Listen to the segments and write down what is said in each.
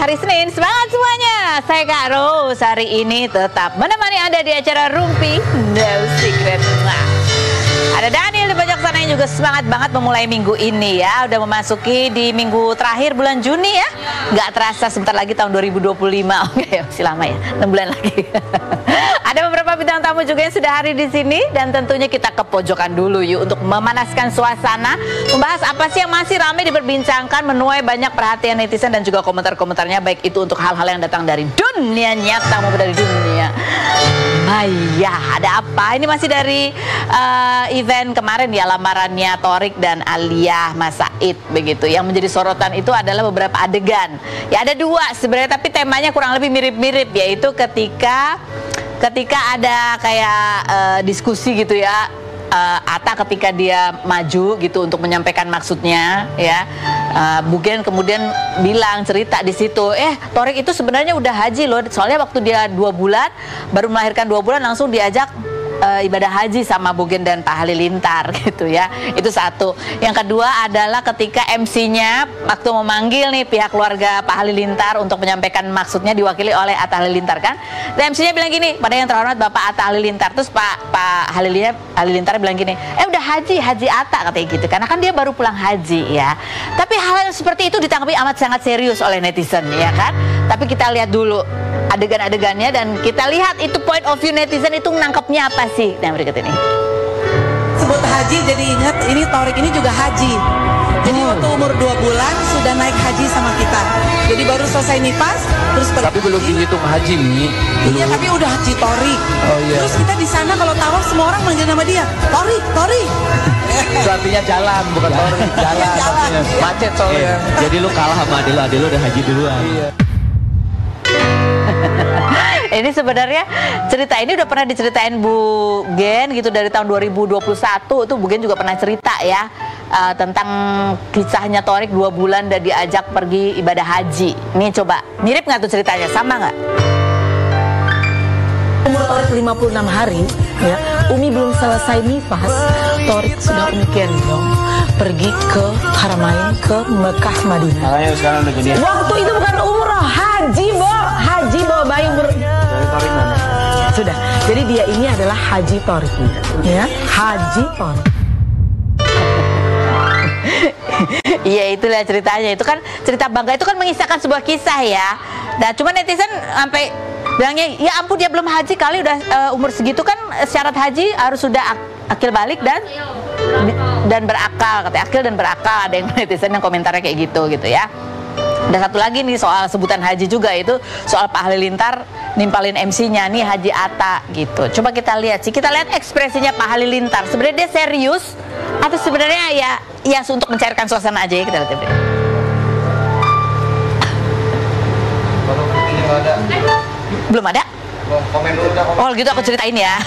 hari Senin. Semangat semuanya. Saya Kak Rose hari ini tetap menemani Anda di acara Rumpi No Secret. Ada Daniel di pojok sana yang juga semangat banget memulai minggu ini ya. Udah memasuki di minggu terakhir bulan Juni ya. Nggak terasa sebentar lagi tahun 2025. Oke, masih lama ya, 6 bulan lagi. Ada beberapa bintang tamu juga yang sudah hadir di sini. Dan tentunya kita ke pojokan dulu yuk untuk memanaskan suasana. Membahas apa sih yang masih ramai diperbincangkan, menuai banyak perhatian netizen dan juga komentar-komentarnya. Baik itu untuk hal-hal yang datang dari dunia nyata maupun dari dunia maya. Ada apa? Ini masih dari event kemarin ya, lamarannya Thorik dan Alia Mas Said begitu. Yang menjadi sorotan itu adalah beberapa adegan. Ya ada dua sebenarnya, tapi temanya kurang lebih mirip-mirip, yaitu ketika ada kayak diskusi gitu ya. Atta ketika dia maju gitu untuk menyampaikan maksudnya ya, Bugen kemudian bilang cerita di situ, Thorik itu sebenarnya udah haji loh, soalnya waktu dia 2 bulan baru melahirkan 2 bulan langsung diajak ibadah haji sama Bugen dan Pak Halilintar gitu ya. Itu satu. Yang kedua adalah ketika MC-nya waktu memanggil nih pihak keluarga Pak Halilintar untuk menyampaikan maksudnya diwakili oleh Atta Halilintar kan. Dan MC-nya bilang gini, pada yang terhormat Bapak Atta Halilintar. Terus Pak Halilintar bilang gini, udah haji Atta katanya gitu. Karena kan dia baru pulang haji ya. Tapi hal yang seperti itu ditanggapi amat sangat serius oleh netizen ya kan. Tapi kita lihat dulu adegan-adegannya dan kita lihat itu point of view netizen itu nangkepnya apa sih. Nah berikut ini. Sebut haji jadi ingat ini Thorik ini juga haji. Jadi waktu umur 2 bulan sudah naik haji sama kita. Jadi baru selesai nifas terus pergi. Tapi belum dihitung haji nih. Iya tapi udah haji Thorik. Oh iya. Terus kita di sana kalau tawaf semua orang manggil nama dia Thorik. Itu artinya jalan, bukan Thorik. Jalan. Macet soalnya. Jadi lu kalah sama Adil lu udah haji duluan. Iya. Ini sebenarnya cerita ini udah pernah diceritain Bu Gen gitu dari tahun 2021. Itu Bu Gen juga pernah cerita ya tentang kisahnya Thorik 2 bulan dan diajak pergi ibadah haji. Nih coba, mirip nggak tuh ceritanya? Sama nggak? Umur Thorik 56 hari ya, Umi belum selesai nifas, Thorik sudah Umi gendong pergi ke Haramain, ke Mekah Madinah. Makanya sekarang udah jadi. Waktu itu bukan umroh, haji bawa bayi umur. Thorik mana? Sudah. Jadi dia ini adalah Haji Thorik ya, Haji Thorik. Iya itulah ceritanya. Itu kan cerita bangga, itu kan mengisahkan sebuah kisah ya. Nah cuma netizen sampai bilangnya, ya ampun dia belum haji kali udah umur segitu kan syarat haji harus sudah akil balik dan berakal, katanya akil dan berakal. Ada yang netizen yang komentarnya kayak gitu ya. Ada satu lagi nih soal sebutan haji juga, itu soal Pak Halilintar nimpalin MC-nya nih Haji Atta gitu. Coba kita lihat sih, kita lihat ekspresinya Pak Halilintar. Sebenarnya dia serius atau sebenarnya ya untuk mencairkan suasana aja ya, kita lihat. Belum ada? Oh gitu aku ceritain ya.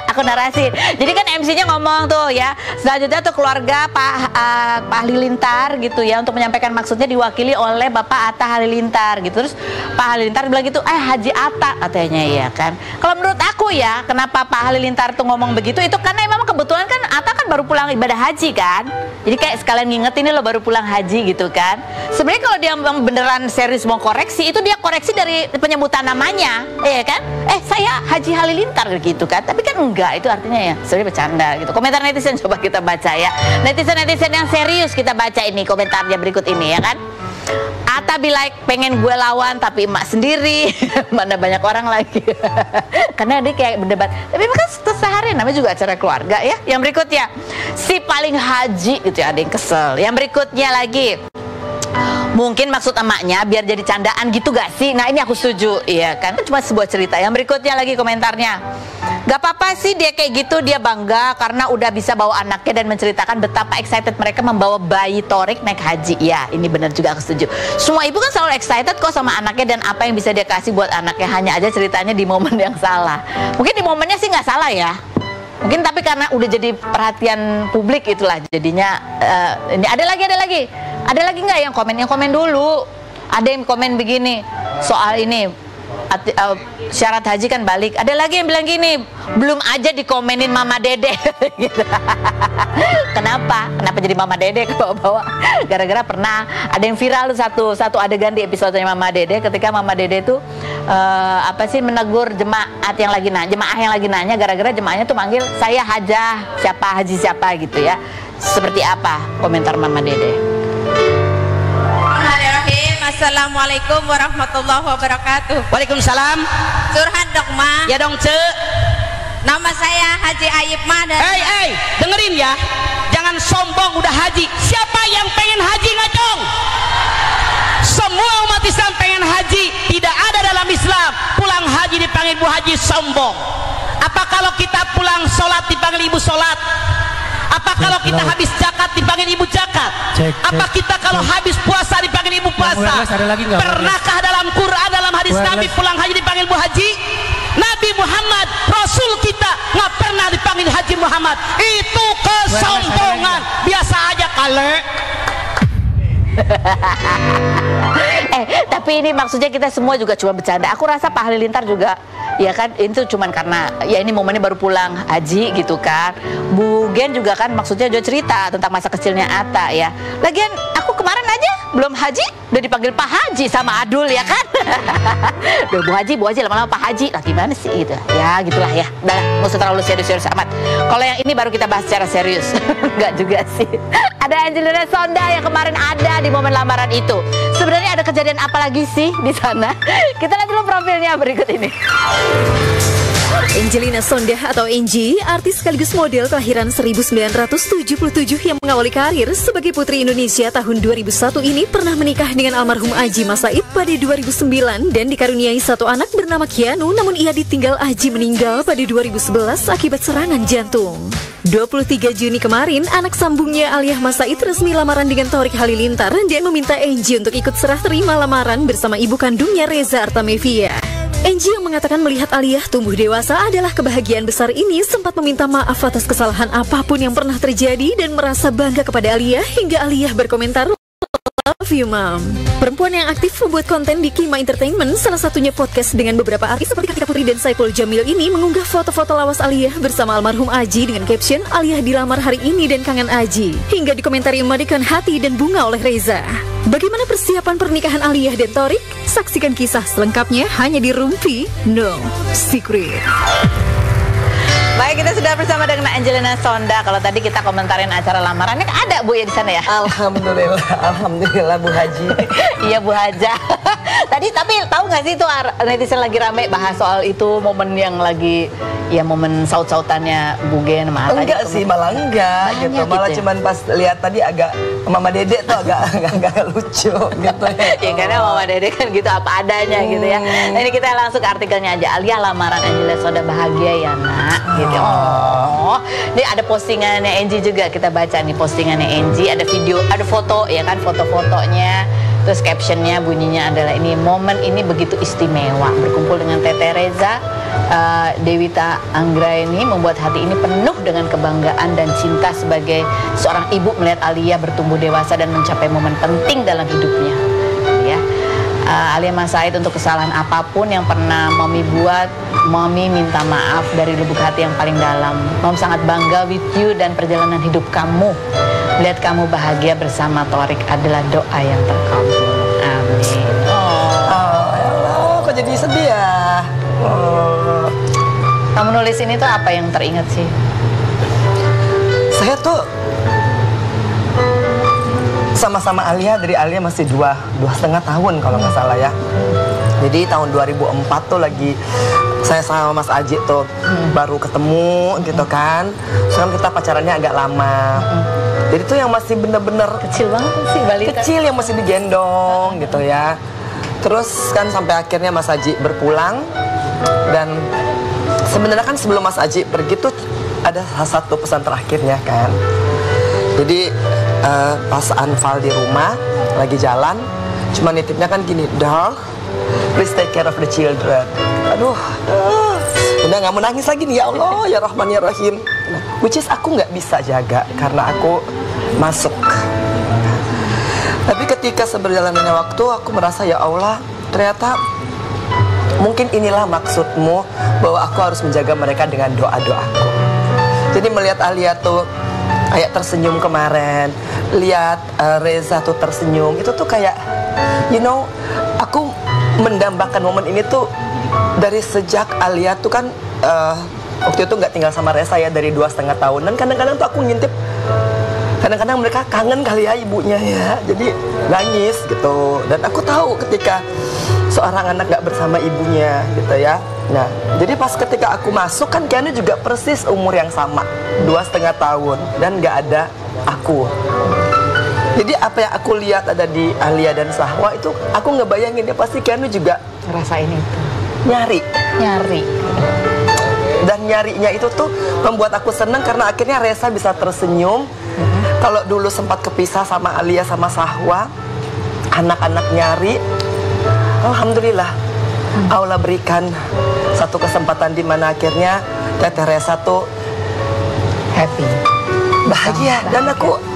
Aku narasi. Jadi kan MC-nya ngomong tuh ya, selanjutnya tuh keluarga Pak Halilintar gitu ya, untuk menyampaikan maksudnya diwakili oleh Bapak Atta Halilintar gitu. Terus Pak Halilintar bilang gitu, Haji Atta katanya ya kan. Kalau menurut aku ya, kenapa Pak Halilintar tuh ngomong begitu, itu karena memang kebetulan kan Atta kan baru pulang ibadah haji kan. Jadi kayak sekalian ngingetin ini lo baru pulang haji gitu kan. Sebenarnya kalau dia beneran serius mau koreksi, itu dia koreksi dari penyebutan namanya, ya kan? Saya Haji Halilintar gitu kan. Tapi kan enggak, itu artinya ya sebenarnya bercanda gitu. Komentar netizen coba kita baca ya. Netizen yang serius kita baca ini komentarnya berikut ini ya kan. Atta bilang pengen gue lawan tapi emak sendiri. Mana banyak orang lagi. Karena dia kayak berdebat. Tapi kan sehari namanya juga acara keluarga ya. Yang berikutnya, si paling haji gitu ya, ada yang kesel. Yang berikutnya lagi, mungkin maksud emaknya biar jadi candaan gitu gak sih? Nah ini aku setuju, iya kan? Cuma sebuah cerita. Yang berikutnya lagi komentarnya, gak apa-apa sih dia kayak gitu, dia bangga karena udah bisa bawa anaknya dan menceritakan betapa excited mereka membawa bayi Thorik naik haji. Ya ini benar juga, aku setuju. Semua ibu kan selalu excited kok sama anaknya dan apa yang bisa dia kasih buat anaknya. Hanya aja ceritanya di momen yang salah. Mungkin di momennya sih gak salah ya, mungkin tapi karena udah jadi perhatian publik itulah jadinya. Ini ada lagi nggak yang komen dulu? Ada yang komen begini soal ini syarat haji kan balik. Ada lagi yang bilang gini, belum aja dikomenin Mama Dede gitu. Kenapa jadi Mama Dede ke bawah-bawah? Gara-gara pernah ada yang viral tuh satu adegan di episodenya Mama Dede, ketika Mama Dede tuh menegur jemaah yang lagi nanya gara-gara jemaahnya tuh manggil saya Hajah siapa, Haji siapa gitu ya. Seperti apa komentar Mama Dede? Assalamualaikum warahmatullahi wabarakatuh. Waalaikumsalam. Curhat dong Ma. Ya dong Cek. Nama saya Haji Ayib Ma dari... Hey, dengerin ya. Jangan sombong udah haji. Siapa yang pengen haji ngacong? Semua umat Islam pengen haji. Tidak ada dalam Islam pulang haji dipanggil Bu Haji sombong. Apa kalau kita pulang sholat dipanggil Ibu sholat? Apa kalau kita habis zakat dipanggil Ibu zakat? Apa kita kalau habis puasa dipanggil Ibu puasa? Pernahkah dalam Quran, dalam hadis Nabi pulang haji dipanggil Bu Haji? Nabi Muhammad, Rasul kita nggak pernah dipanggil Haji Muhammad. Itu kesombongan. Biasa aja kale. Tapi ini maksudnya kita semua juga cuma bercanda. Aku rasa Pak Halilintar juga, ya kan, itu cuman karena ya ini momennya baru pulang haji gitu kan. Bu Gen juga kan maksudnya juga cerita tentang masa kecilnya Atta ya. Lagian aku kemarin aja belum haji udah dipanggil Pak Haji sama Adul ya kan. Udah Bu Haji lama-lama Pak Haji lah, gimana sih gitu ya, gitulah ya. Udah nggak usah terlalu serius amat. Kalau yang ini baru kita bahas secara serius. Enggak juga sih. Ada Angelina Sonda yang kemarin ada di momen lamaran itu. Sebenarnya ada kejadian apa lagi sih di sana? Kita lihat dulu profilnya berikut ini. Angelina Sonda atau Angie, artis sekaligus model kelahiran 1977 yang mengawali karir sebagai putri Indonesia tahun 2001 ini pernah menikah dengan almarhum Aji Masaid pada 2009 dan dikaruniai satu anak bernama Kianu, namun ia ditinggal Aji meninggal pada 2011 akibat serangan jantung. 23 Juni kemarin, anak sambungnya Aliyah Masaid resmi lamaran dengan Thorik Halilintar dan meminta Angie untuk ikut serah terima lamaran bersama ibu kandungnya Reza Artamevia. Angie yang mengatakan melihat Aliyah tumbuh dewasa adalah kebahagiaan besar ini sempat meminta maaf atas kesalahan apapun yang pernah terjadi dan merasa bangga kepada Aliyah hingga Aliyah berkomentar, "Love you, Mom." Perempuan yang aktif membuat konten di Kima Entertainment, salah satunya podcast dengan beberapa artis seperti Kartika Putri dan Saiful Jamil ini mengunggah foto-foto lawas Aliyah bersama almarhum Aji dengan caption "Aliyah dilamar hari ini dan kangen Aji", hingga dikomentari memadikan hati dan bunga oleh Reza. Bagaimana persiapan pernikahan Aliyah dan Thorik? Saksikan kisah selengkapnya hanya di Rumpi No Secret. Baik, kita sudah bersama dengan Angelina Sonda. Kalau tadi kita komentarin acara lamarannya, ada Bu ya di sana ya? Alhamdulillah Bu Haji. Iya Bu Haja. Tadi tapi tahu nggak sih itu netizen lagi rame bahas soal itu, momen yang lagi ya momen saut-sautannya Bu Gen sama Atta. Enggak sih, malah enggak gitu. Malah gitu ya? cuman pas lihat tadi agak Mama Dede tuh agak lucu gitu ya. Ya karena Mama Dede kan gitu apa adanya gitu ya. Nah, ini kita langsung ke artikelnya aja. Aliyah lamaran Angelina Sonda bahagia ya nak gitu. Oh, ini ada postingannya Angie juga, kita baca nih postingannya Angie, ada video, ada foto ya kan, foto-fotonya. Terus captionnya bunyinya adalah ini, momen ini begitu istimewa, berkumpul dengan Tete Reza, Dewita Anggraini membuat hati ini penuh dengan kebanggaan dan cinta sebagai seorang ibu melihat Aliyah bertumbuh dewasa dan mencapai momen penting dalam hidupnya ya. Aliyah Masaid, untuk kesalahan apapun yang pernah Mami buat, Mami minta maaf dari lubuk hati yang paling dalam. Mom sangat bangga with you dan perjalanan hidup kamu. Lihat kamu bahagia bersama Thorik adalah doa yang terkabul. Amin. Kok jadi sedih ya? Kamu nulis ini tuh apa yang teringat sih? Saya tuh sama-sama Aliyah, dari Aliyah masih 2,5 tahun kalau nggak salah ya. Jadi tahun 2004 tuh lagi saya sama Mas Aji tuh baru ketemu gitu kan. Sekarang kita pacarannya agak lama. Jadi tuh yang masih bener-bener Kecil banget sih balita. kecil yang masih digendong gitu ya. Terus kan sampai akhirnya Mas Aji berpulang. Dan sebenarnya kan sebelum Mas Aji pergi tuh ada satu pesan terakhirnya kan. Jadi pas Anfal di rumah lagi jalan, cuma nitipnya kan gini, "Dog, please take care of the children." Aduh, udah nggak mau nangis lagi nih, ya Allah, ya Rahman ya Rahim. Which is aku nggak bisa jaga karena aku masuk. Tapi ketika seberjalannya waktu, aku merasa ya Allah, ternyata mungkin inilah maksudmu bahwa aku harus menjaga mereka dengan doa-doaku. Jadi melihat Aliyah tuh Kayak tersenyum kemarin, lihat Reza tuh tersenyum, itu tuh kayak, aku mendambakan momen ini tuh dari sejak Alia tuh kan waktu itu nggak tinggal sama Reza ya dari 2,5 tahun, dan kadang-kadang tuh aku ngintip, kadang-kadang mereka kangen kali ya ibunya ya, jadi nangis gitu. Dan aku tahu ketika seorang anak nggak bersama ibunya gitu ya. Nah, jadi pas ketika aku masuk kan Keanu juga persis umur yang sama, 2,5 tahun, dan nggak ada aku. Jadi apa yang aku lihat ada di Alia dan Sahwa itu, aku ngebayangin ya pasti Keanu juga Ngerasain itu. nyari. Dan nyarinya itu tuh membuat aku seneng karena akhirnya Reza bisa tersenyum. Kalau dulu sempat kepisah sama Alia sama Sahwa, anak-anak nyari, alhamdulillah Allah berikan satu kesempatan di mana akhirnya Teteh Reza tuh Happy. bahagia.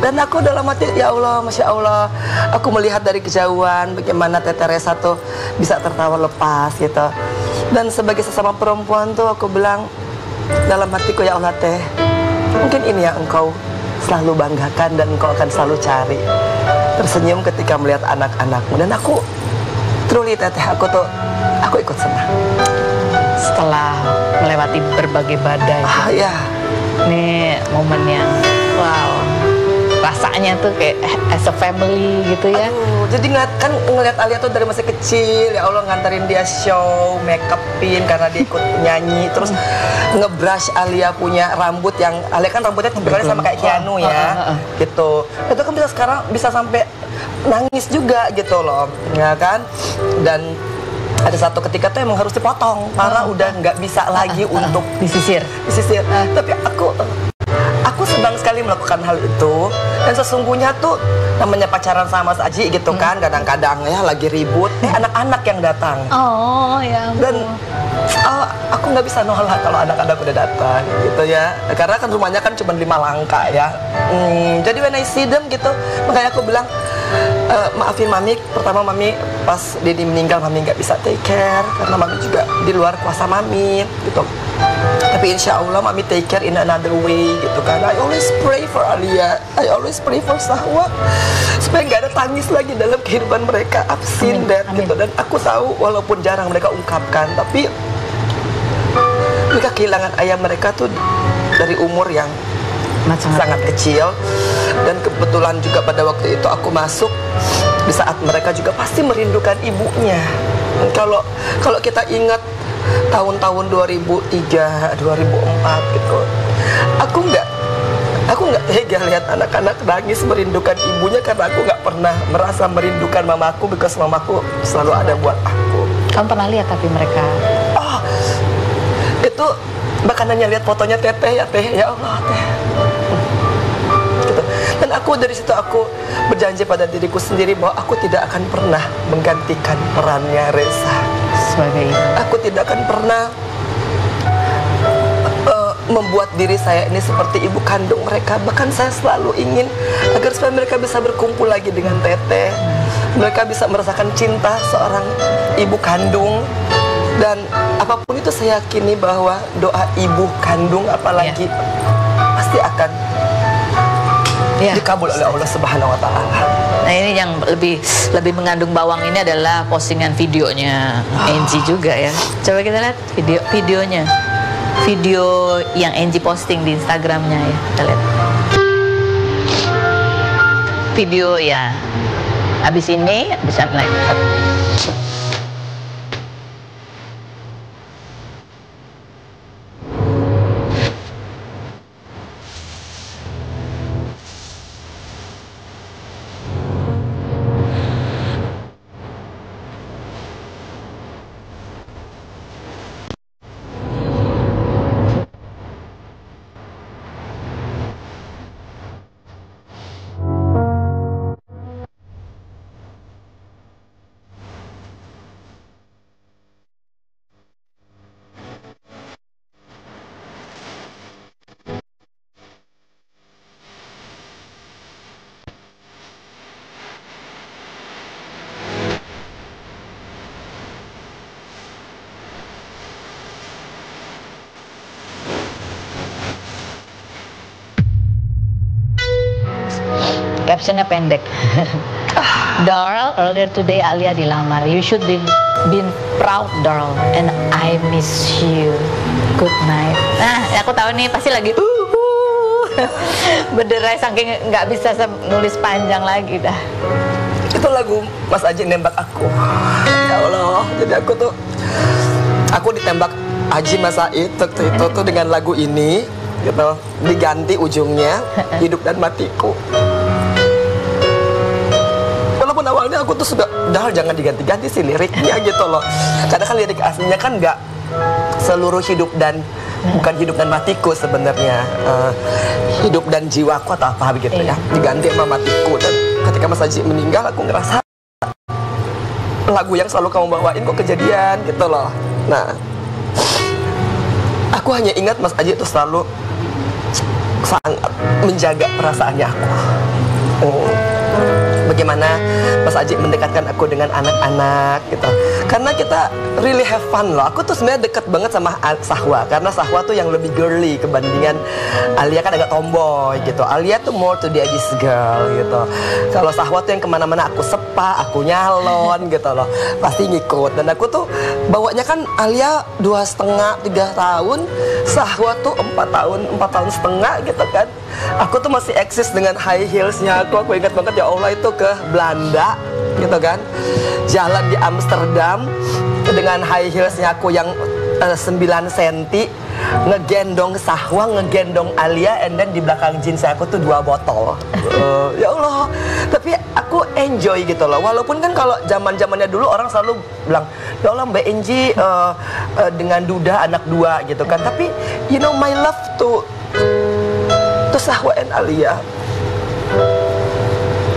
Dan aku dalam hati, ya Allah, Masya Allah, aku melihat dari kejauhan bagaimana Teteh Reza tuh bisa tertawa lepas gitu. Dan sebagai sesama perempuan tuh aku bilang dalam hatiku, ya Allah Teh, mungkin ini yang engkau selalu banggakan dan engkau akan selalu cari. Tersenyum ketika melihat anak-anakmu. Dan aku truly Teteh, aku ikut senang. Setelah melewati berbagai badai. Ya. Ini momen yang wow, rasanya tuh kayak as a family gitu ya. Aduh, jadi ngeliat Alia tuh dari masih kecil, ya Allah, nganterin dia show, make upin karena dia ikut nyanyi, terus ngebrush Alia punya rambut yang Alia kan rambutnya tipikalnya sama kayak Keanu ya, gitu. Itu kan sekarang bisa sampai nangis juga gitu loh, ya kan? Dan ada satu ketika tuh emang harus dipotong karena udah nggak bisa lagi untuk disisir. Tapi aku senang sekali melakukan hal itu. Dan sesungguhnya tuh namanya pacaran sama Mas Aji gitu kan, kadang-kadang ya lagi ribut, anak-anak yang datang. Oh ya. Dan aku nggak bisa nolak kalau anak-anak udah datang gitu ya, karena kan rumahnya kan cuma 5 langkah ya. Jadi when I see them gitu, makanya aku bilang, maafin Mami, pertama Mami pas Dedi meninggal Mami nggak bisa take care karena Mami juga di luar kuasa Mami gitu. Tapi insya Allah Mami take care in another way gitu kan. I always pray for Alia, I always pray for Sahwa supaya nggak ada tangis lagi dalam kehidupan mereka. I've seen that gitu. Dan aku tahu walaupun jarang mereka ungkapkan, tapi mereka kehilangan ayah mereka tuh dari umur yang sangat kecil. Dan kebetulan juga pada waktu itu aku masuk di saat mereka juga pasti merindukan ibunya. Dan kalau kita ingat tahun-tahun 2003, 2004 gitu, aku nggak tega lihat anak-anak nangis merindukan ibunya karena aku nggak pernah merasa merindukan mamaku, because mamaku selalu ada buat aku. Kamu pernah lihat tapi mereka? Oh, itu bahkan hanya lihat fotonya Teteh ya Teh, ya Allah Teh. Gitu. Dan aku dari situ aku berjanji pada diriku sendiri bahwa aku tidak akan pernah menggantikan perannya Reza Sebagai ibu. Aku tidak akan pernah membuat diri saya ini seperti ibu kandung mereka. Bahkan saya selalu ingin agar supaya mereka bisa berkumpul lagi dengan Teteh. Mereka bisa merasakan cinta seorang ibu kandung. Dan apapun itu saya yakini bahwa doa ibu kandung apalagi pasti akan dikabul oleh Allah Subhanahu wa taala. Nah, ini yang lebih mengandung bawang ini adalah postingan videonya Angie juga ya. Coba kita lihat videonya. Video yang Angie posting di Instagramnya ya. Kita lihat. Video ya. Habis ini bisa naik. Captionnya pendek. Darl, earlier today Alia dilamar. You should be been proud, Darl. And I miss you. Good night. Nah, aku tahu nih pasti lagi berderai saking nggak bisa nulis panjang lagi dah. Itu lagu Mas Aji nembak aku. Ya Allah, jadi aku ditembak Haji Mas Said itu tuh dengan lagu ini gitu, diganti ujungnya hidup dan matiku. Walaupun awalnya aku tuh sudah jangan diganti-ganti sih liriknya gitu loh. Karena kan lirik aslinya kan nggak seluruh hidup dan bukan hidup dan matiku sebenarnya, hidup dan jiwaku atau apa begitu ya, diganti sama matiku. Dan ketika Mas Haji meninggal aku ngerasa lagu yang selalu kamu bawain kok kejadian gitu loh. Nah, aku hanya ingat Mas Haji itu selalu sangat menjaga perasaannya aku. Bagaimana Mas Haji mendekatkan aku dengan anak-anak gitu. Karena kita really have fun loh. Aku tuh sebenarnya deket banget sama Sahwa. Karena Sahwa tuh yang lebih girly kebandingan Alia kan agak tomboy gitu. Alia tuh more to daddy's girl gitu. Kalau Sahwa tuh yang kemana-mana aku sepa, aku nyalon gitu loh. Pasti ngikut. Dan aku tuh bawanya kan Alia 2,5, 3 tahun. Sahwa tuh 4 tahun setengah gitu kan. Aku tuh masih eksis dengan high heelsnya aku ingat banget ya Allah itu ke Belanda gitu kan, jalan di Amsterdam dengan high heelsnya aku yang 9 cm, ngegendong Sahwa, ngegendong Alia, and then di belakang jeans aku tuh 2 botol. Ya Allah, tapi aku enjoy gitu loh. Walaupun kan kalau zaman-zamannya dulu orang selalu bilang, ya Allah Mbak Enji dengan Duda anak 2 gitu kan. Tapi you know my love to Sahwa and Alia.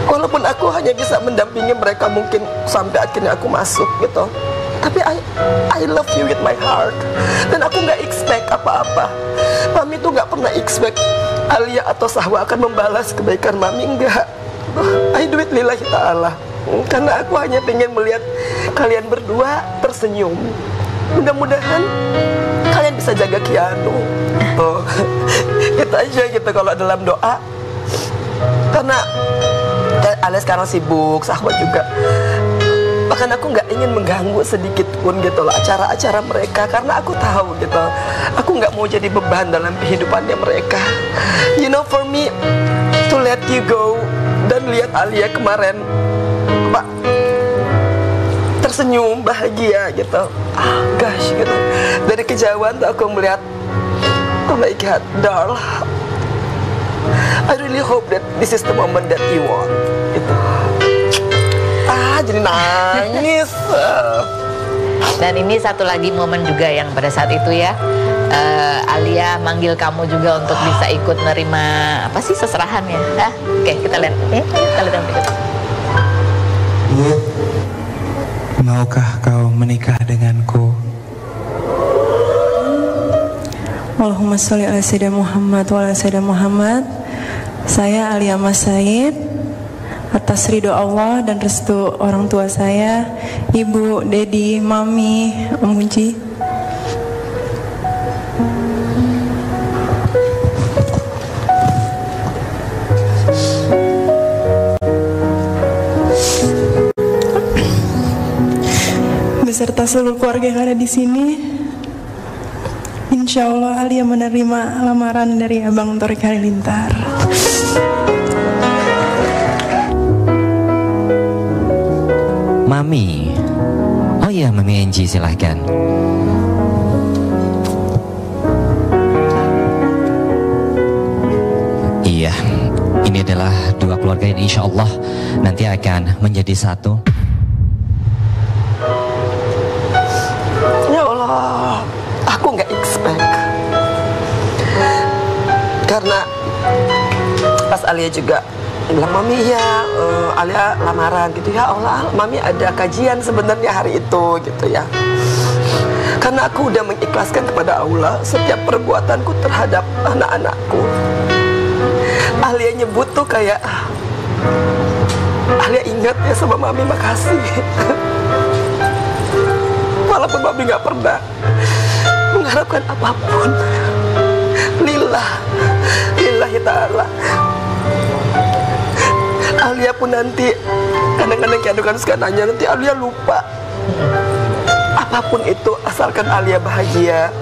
Walaupun aku hanya bisa mendampingi mereka mungkin sampai akhirnya aku masuk gitu, tapi I love you with my heart. Dan aku nggak expect apa-apa. Mami tuh nggak pernah expect Alia atau Sahwa akan membalas kebaikan Mami, enggak. I do it lillahi ta'ala. Karena aku hanya pengen melihat kalian berdua tersenyum. Mudah-mudahan kalian bisa jaga Kianu. Itu aja gitu kalau dalam doa. Karena Alia sekarang sibuk, Sahwa juga. Bahkan aku nggak ingin mengganggu sedikit pun gitu loh acara-acara mereka. Karena aku tahu gitu, aku nggak mau jadi beban dalam kehidupannya mereka. You know, for me to let you go. Dan lihat Alia kemarin Pak tersenyum bahagia gitu, gosh gitu. Dari kejauhan tuh aku melihat, oh my God, Darl, I really hope that this is the moment that you want gitu. Jadi nangis. Dan ini satu lagi momen juga yang pada saat itu ya, Alia manggil kamu juga untuk bisa ikut nerima apa sih seserahannya. Oke, kita lihat. Kita lihat berikut. Maukah kau menikah denganku? Allahumma sholli ala sayyidina Muhammad wa ala sayyidina Muhammad. Saya Alia Mas Said, atas ridho Allah dan restu orang tua saya, Ibu, Dedi, Mami, Om Munci, beserta seluruh keluarga yang ada di sini. Insya Allah Alia menerima lamaran dari Abang Torik Halilintar. Mami. Oh iya, Mami Enji, silahkan. Iya, ini adalah dua keluarga yang insya Allah nanti akan menjadi satu. Ya Allah, aku nggak expect. Karena pas Alia juga bilang, Mami ya Alia lamaran gitu. Ya Allah, Mami ada kajian sebenarnya hari itu gitu ya. Karena aku udah mengikhlaskan kepada Allah setiap perbuatanku terhadap anak-anakku. Alia nyebut tuh kayak, Alia ingat ya sama Mami, makasih. Walaupun Mami gak pernah mengharapkan apapun, lillahi ta'ala, Alia pun nanti kadang-kadang Kianu kan suka nanya, nanti Alia lupa. Apapun itu asalkan Alia bahagia,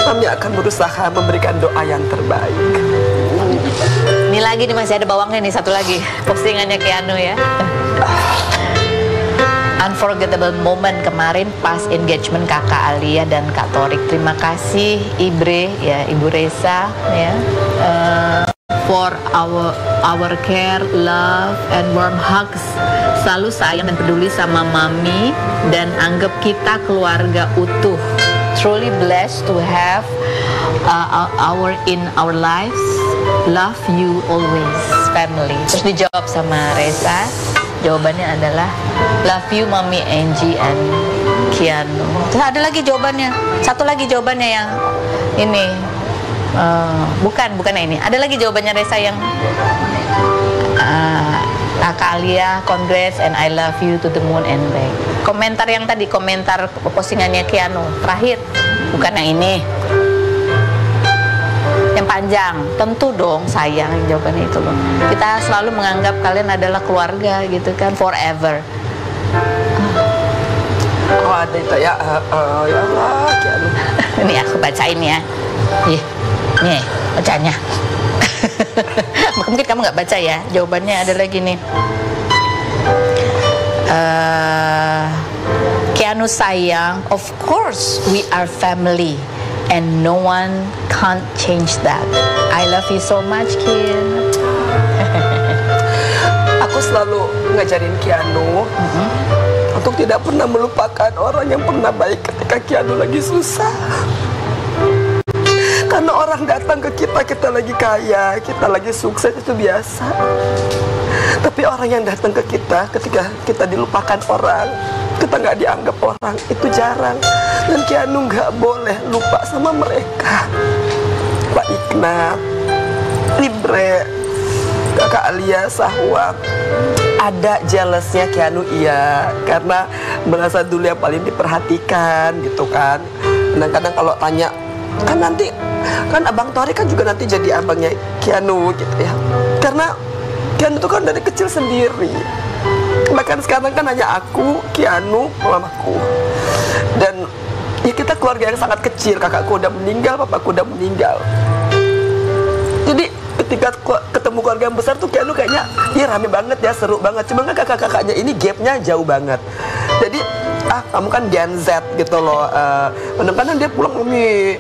Mami akan berusaha memberikan doa yang terbaik. Ini lagi nih, masih ada bawangnya nih, satu lagi postingannya Kianu ya. Unforgettable moment kemarin pas engagement kakak Alia dan Kak Torik. Terima kasih Ibre ya, Ibu Resa ya, for our care, love and warm hugs. Selalu sayang dan peduli sama Mami dan anggap kita keluarga utuh. Truly blessed to have in our lives. Love you always, family. Terus dijawab sama Resa. Jawabannya adalah love you Mami Angie and Kianu. Terus ada lagi jawabannya, satu lagi jawabannya yang ini, bukan ini. Ada lagi jawabannya Resa yang Kakak Alia, congrats and I love you to the moon and back. Komentar yang tadi, komentar postingannya Kianu terakhir, bukan yang ini. Yang panjang, tentu dong sayang, jawabannya itu loh. Kita selalu menganggap kalian adalah keluarga gitu kan, forever. Oh ada itu ya, ya Allah, Kianu. Ini aku bacain ya. Nih bacanya. Mungkin kamu nggak baca ya. Jawabannya ada lagi nih. Kianu sayang, of course we are family. And no one can't change that. I love you so much, Kian. Aku selalu ngajarin Kianu untuk tidak pernah melupakan orang yang pernah baik ketika Kianu lagi susah. Karena orang datang ke kita lagi kaya, kita lagi sukses itu biasa. Tapi orang yang datang ke kita ketika kita dilupakan orang, kita nggak dianggap orang, itu jarang. Dan Kianu nggak boleh lupa sama mereka. Pak Iqnat, Ibre, Kakak Alia, Sahwa. Ada jealousnya Kianu, iya, karena merasa dulu yang paling diperhatikan gitu kan. Kadang-kadang kalau tanya, kan nanti kan Abang Tori kan juga nanti jadi abangnya Kianu gitu ya. Karena Kianu itu kan dari kecil sendiri. Bahkan sekarang kan hanya aku, Kianu, mamaku. Dan ya kita keluarga yang sangat kecil. Kakakku udah meninggal, papaku udah meninggal. Jadi ketika ketemu keluarga yang besar tuh Kianu kayaknya ya rame banget ya, seru banget. Cuma kan kakak-kakaknya ini gapnya jauh banget. Jadi kamu kan Gen Z gitu loh. Kadang-kadang dia pulang, Mami,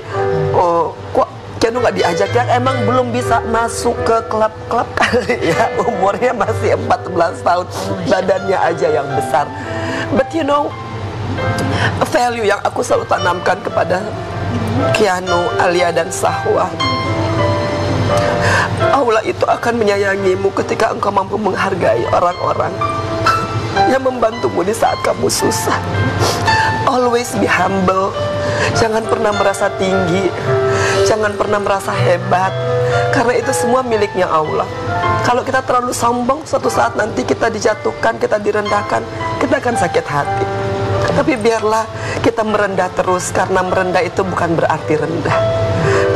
kok Kianu nggak diajak ya? Emang belum bisa masuk ke klub-klub ya, umurnya masih 14 tahun, badannya aja yang besar. But you know, value yang aku selalu tanamkan kepada Kianu, Alia dan Sahwa, Allah itu akan menyayangimu ketika engkau mampu menghargai orang-orang yang membantumu di saat kamu susah. Always be humble. Jangan pernah merasa tinggi, jangan pernah merasa hebat, karena itu semua miliknya Allah. Kalau kita terlalu sombong, suatu saat nanti kita dijatuhkan, kita direndahkan, kita akan sakit hati. Tapi biarlah kita merendah terus, karena merendah itu bukan berarti rendah.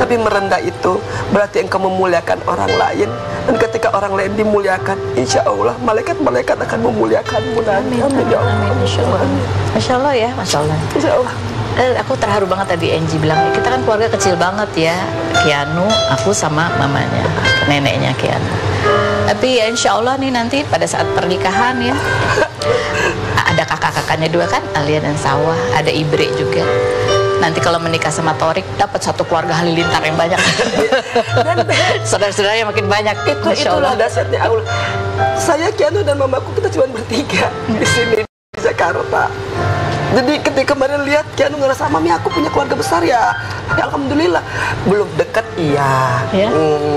Tapi merendah itu berarti engkau memuliakan orang lain. Dan ketika orang lain dimuliakan, insya Allah malaikat-malaikat akan memuliakanmu nanti. Amin ya Allah. Masya Allah. Masya Allah ya, Masya Allah. Insya Allah. Aku terharu banget tadi Angie bilang, kita kan keluarga kecil banget ya, Kianu, aku sama mamanya, neneknya Kianu. Tapi ya insya Allah nih nanti pada saat pernikahan ya, ada kakak-kakaknya dua kan, Alia dan Sahwa, ada Ibre juga. Nanti kalau menikah sama Torik, dapat satu keluarga halilintar yang banyak. Dan saudara-saudaranya makin banyak. Itulah dasarnya Allah. Saya, Kianu dan mamaku, kita cuma bertiga di sini di Jakarta. Jadi ketika kemarin lihat Kianu ngerasa, Mami aku punya keluarga besar ya, alhamdulillah. Belum dekat iya,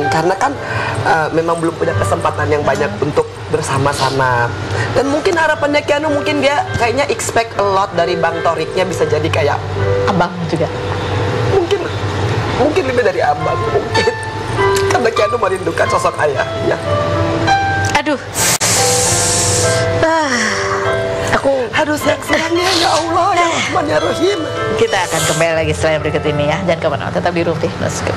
karena kan memang belum punya kesempatan yang banyak untuk bersama-sama. Dan mungkin harapannya Kianu, mungkin dia kayaknya expect a lot dari Bang Toriknya, bisa jadi kayak abang juga. Mungkin lebih dari abang mungkin. Karena Kianu merindukan sosok ayah ya. Aduh. Aku harus senangnya ya Allah ya Rahman ya Rahim. Kita akan kembali lagi setelah berikut ini ya. Jangan kemana-mana, tetap di Rumpi. Let's go.